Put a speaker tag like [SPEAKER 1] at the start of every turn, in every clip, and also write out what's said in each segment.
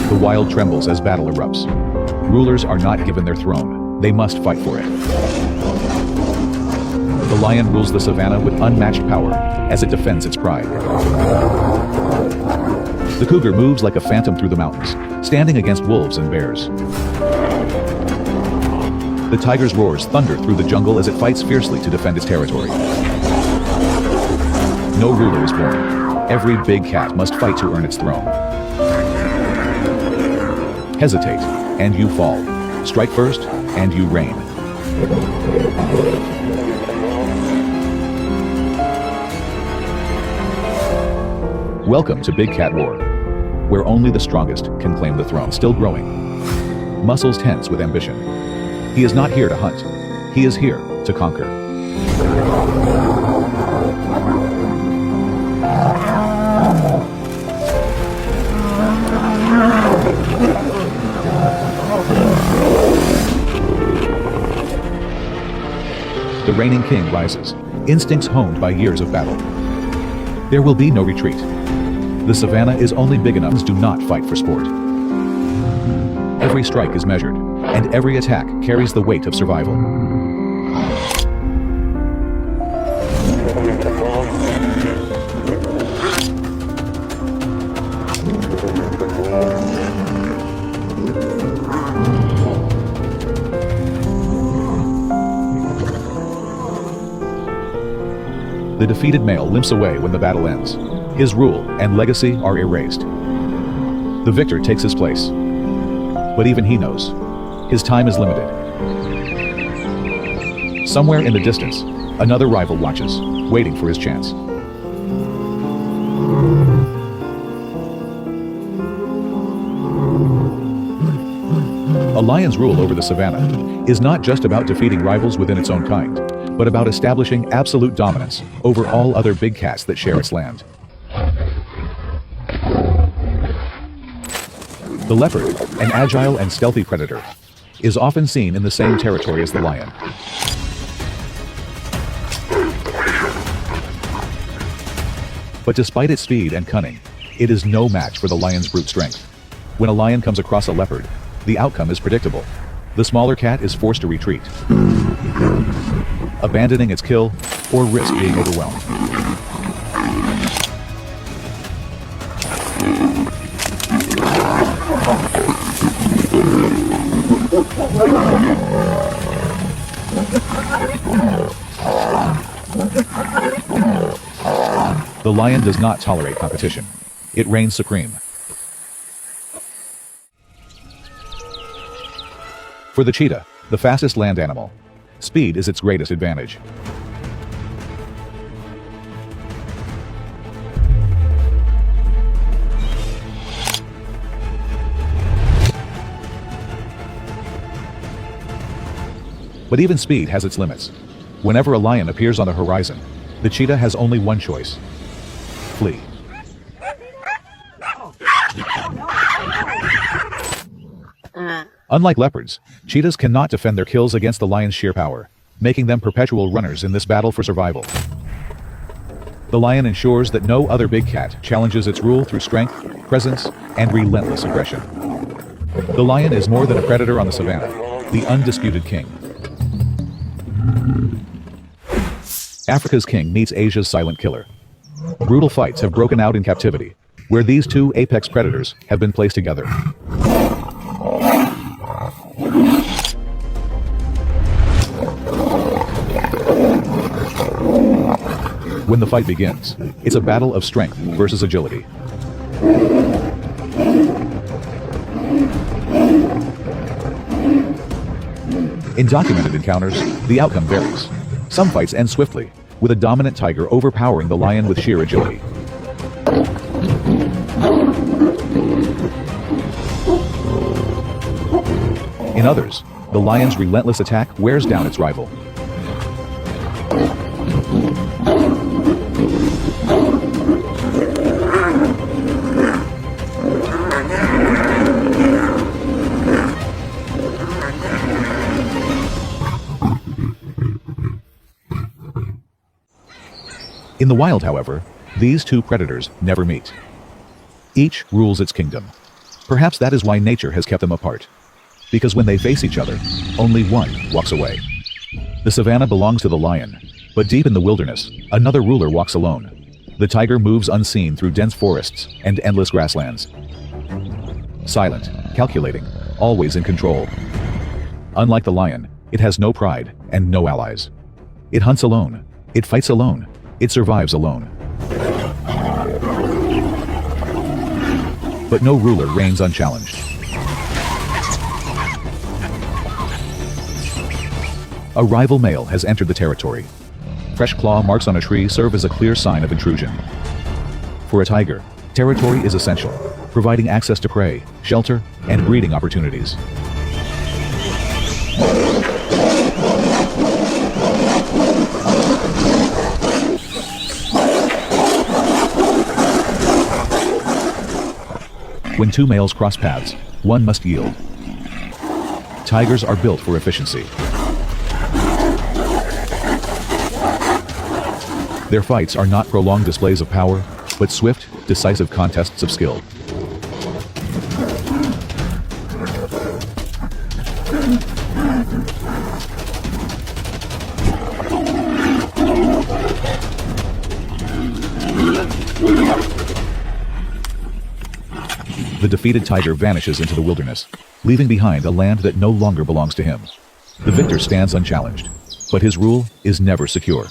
[SPEAKER 1] The wild trembles as battle erupts. Rulers are not given their throne, they must fight for it. The lion rules the savannah with unmatched power as it defends its pride. The cougar moves like a phantom through the mountains, standing against wolves and bears. The tiger's roars thunder through the jungle as it fights fiercely to defend its territory. No ruler is born. Every big cat must fight to earn its throne. Hesitate, and you fall. Strike first, and you reign. Welcome to Big Cat War, where only the strongest can claim the throne. Still growing, muscles tense with ambition. He is not here to hunt. He is here to conquer. The reigning king rises, instincts honed by years of battle. There will be no retreat. The savannah is only big enough to do not fight for sport. Every strike is measured, and every attack carries the weight of survival. The defeated male limps away when the battle ends. His rule and legacy are erased. The victor takes his place. But even he knows, his time is limited. Somewhere in the distance, another rival watches, waiting for his chance. A lion's rule over the savannah is not just about defeating rivals within its own kind, but about establishing absolute dominance over all other big cats that share its land. The leopard, an agile and stealthy predator, is often seen in the same territory as the lion. But despite its speed and cunning, it is no match for the lion's brute strength. When a lion comes across a leopard, the outcome is predictable. The smaller cat is forced to retreat, abandoning its kill or risk being overwhelmed. The lion does not tolerate competition. It reigns supreme. For the cheetah, the fastest land animal, speed is its greatest advantage. But even speed has its limits. Whenever a lion appears on the horizon, the cheetah has only one choice: flee. Unlike leopards, cheetahs cannot defend their kills against the lion's sheer power, making them perpetual runners in this battle for survival. The lion ensures that no other big cat challenges its rule through strength, presence, and relentless aggression. The lion is more than a predator on the savannah, the undisputed king. Africa's king meets Asia's silent killer. Brutal fights have broken out in captivity, where these two apex predators have been placed together. When the fight begins, it's a battle of strength versus agility. In documented encounters, the outcome varies. Some fights end swiftly, with a dominant tiger overpowering the lion with sheer agility. In others, the lion's relentless attack wears down its rival. In the wild, however, these two predators never meet. Each rules its kingdom. Perhaps that is why nature has kept them apart. Because when they face each other, only one walks away. The savanna belongs to the lion, but deep in the wilderness, another ruler walks alone. The tiger moves unseen through dense forests and endless grasslands. Silent, calculating, always in control. Unlike the lion, it has no pride and no allies. It hunts alone, it fights alone, it survives alone. But no ruler reigns unchallenged. A rival male has entered the territory. Fresh claw marks on a tree serve as a clear sign of intrusion. For a tiger, territory is essential, providing access to prey, shelter, and breeding opportunities. When two males cross paths, one must yield. Tigers are built for efficiency. Their fights are not prolonged displays of power, but swift, decisive contests of skill. The defeated tiger vanishes into the wilderness, leaving behind a land that no longer belongs to him. The victor stands unchallenged, but his rule is never secure.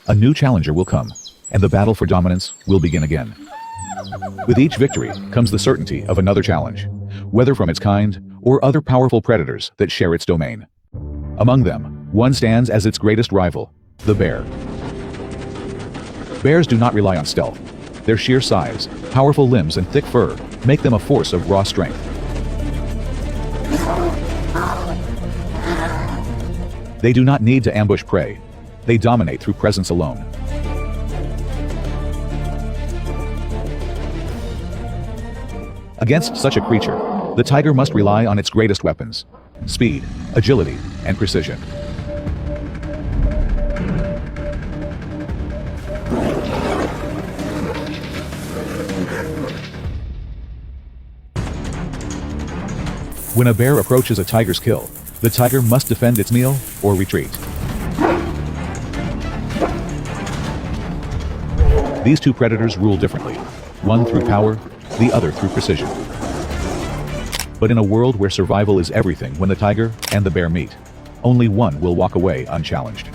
[SPEAKER 1] A new challenger will come, and the battle for dominance will begin again. With each victory comes the certainty of another challenge, whether from its kind or other powerful predators that share its domain. Among them, one stands as its greatest rival, the bear. Bears do not rely on stealth. Their sheer size, powerful limbs, and thick fur make them a force of raw strength. They do not need to ambush prey. They dominate through presence alone. Against such a creature, the tiger must rely on its greatest weapons: speed, agility, and precision. When a bear approaches a tiger's kill, the tiger must defend its meal or retreat. These two predators rule differently, one through power, the other through precision. But in a world where survival is everything, when the tiger and the bear meet, only one will walk away unchallenged.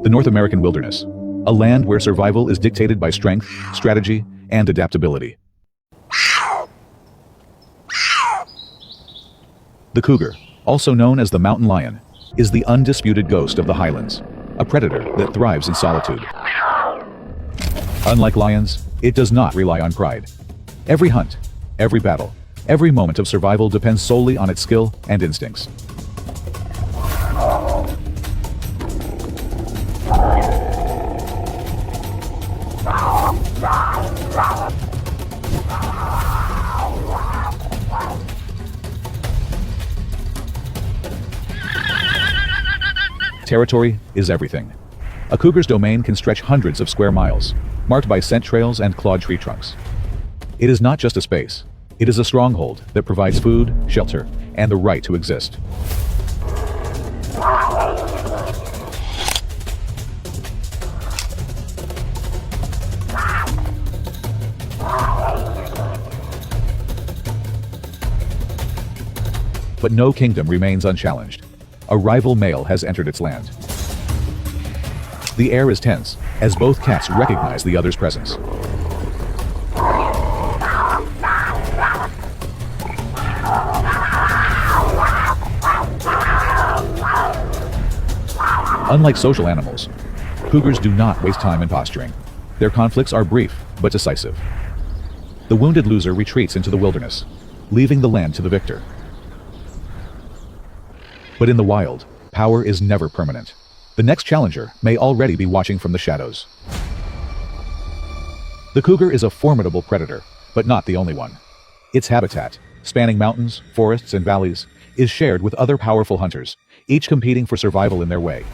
[SPEAKER 1] The North American wilderness, a land where survival is dictated by strength, strategy, and adaptability. The cougar, also known as the mountain lion, is the undisputed ghost of the highlands, a predator that thrives in solitude. Unlike lions, it does not rely on pride. Every hunt, every battle, every moment of survival depends solely on its skill and instincts. Territory is everything. A cougar's domain can stretch hundreds of square miles, marked by scent trails and clawed tree trunks. It is not just a space. It is a stronghold that provides food, shelter, and the right to exist. But no kingdom remains unchallenged. A rival male has entered its land. The air is tense, as both cats recognize the other's presence. Unlike social animals, cougars do not waste time in posturing. Their conflicts are brief, but decisive. The wounded loser retreats into the wilderness, leaving the land to the victor. But in the wild, power is never permanent. The next challenger may already be watching from the shadows. The cougar is a formidable predator, but not the only one. Its habitat, spanning mountains, forests, and valleys, is shared with other powerful hunters, each competing for survival in their way.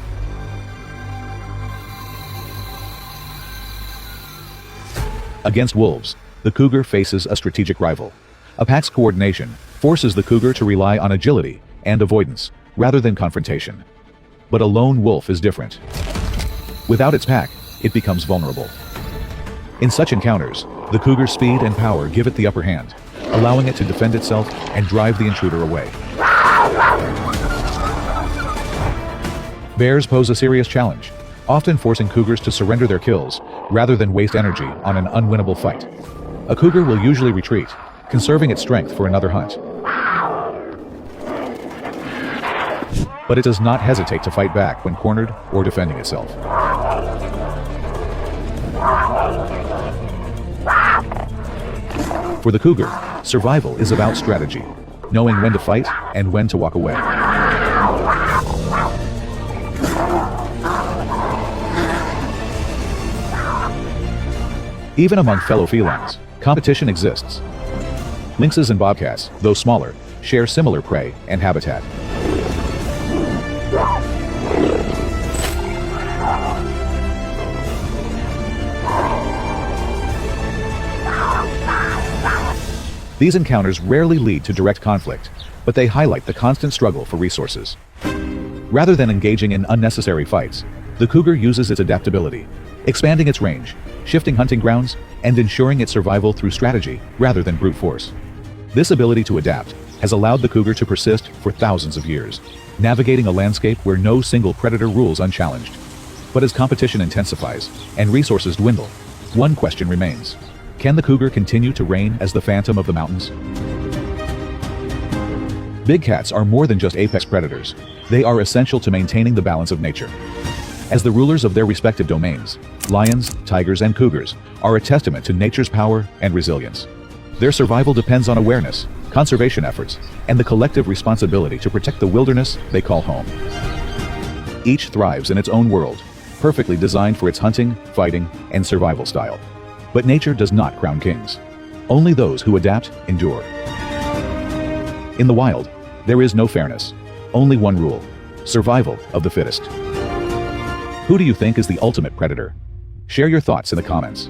[SPEAKER 1] Against wolves, the cougar faces a strategic rival. A pack's coordination forces the cougar to rely on agility and avoidance, rather than confrontation. But a lone wolf is different. Without its pack, it becomes vulnerable. In such encounters, the cougar's speed and power give it the upper hand, allowing it to defend itself and drive the intruder away. Bears pose a serious challenge, often forcing cougars to surrender their kills rather than waste energy on an unwinnable fight. A cougar will usually retreat, conserving its strength for another hunt. But it does not hesitate to fight back when cornered or defending itself. For the cougar, survival is about strategy, knowing when to fight and when to walk away. Even among fellow felines, competition exists. Lynxes and bobcats, though smaller, share similar prey and habitat. These encounters rarely lead to direct conflict, but they highlight the constant struggle for resources. Rather than engaging in unnecessary fights, the cougar uses its adaptability, expanding its range, shifting hunting grounds, and ensuring its survival through strategy rather than brute force. This ability to adapt has allowed the cougar to persist for thousands of years, navigating a landscape where no single predator rules unchallenged. But as competition intensifies and resources dwindle, one question remains. Can the cougar continue to reign as the phantom of the mountains? Big cats are more than just apex predators. They are essential to maintaining the balance of nature. As the rulers of their respective domains, lions, tigers, and cougars are a testament to nature's power and resilience. Their survival depends on awareness, conservation efforts, and the collective responsibility to protect the wilderness they call home. Each thrives in its own world, perfectly designed for its hunting, fighting, and survival style. But nature does not crown kings. Only those who adapt endure. In the wild, there is no fairness. Only one rule: survival of the fittest. Who do you think is the ultimate predator? Share your thoughts in the comments.